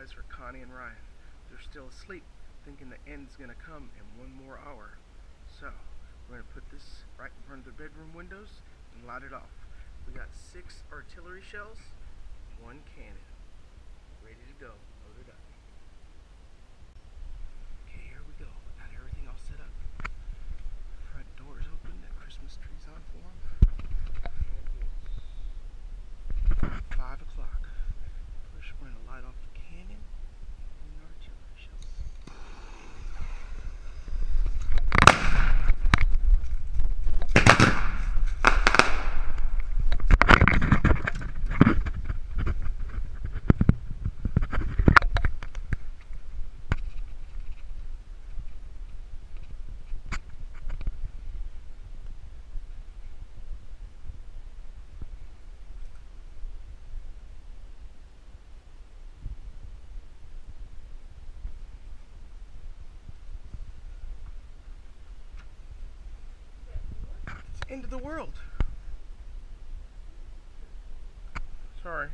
surprise for Connie and Ryan. They're still asleep, thinking the end's gonna come in one more hour. So, we're gonna put this right in front of their bedroom windows and light it off. We got 6 artillery shells, 1 cannon, ready to go, loaded up. Okay, here we go. Got everything all set up. Front door's open, the Christmas tree's on for them. 5 o'clock. First, we're gonna light off the cannon and the artillery shells. End of the world. Sorry.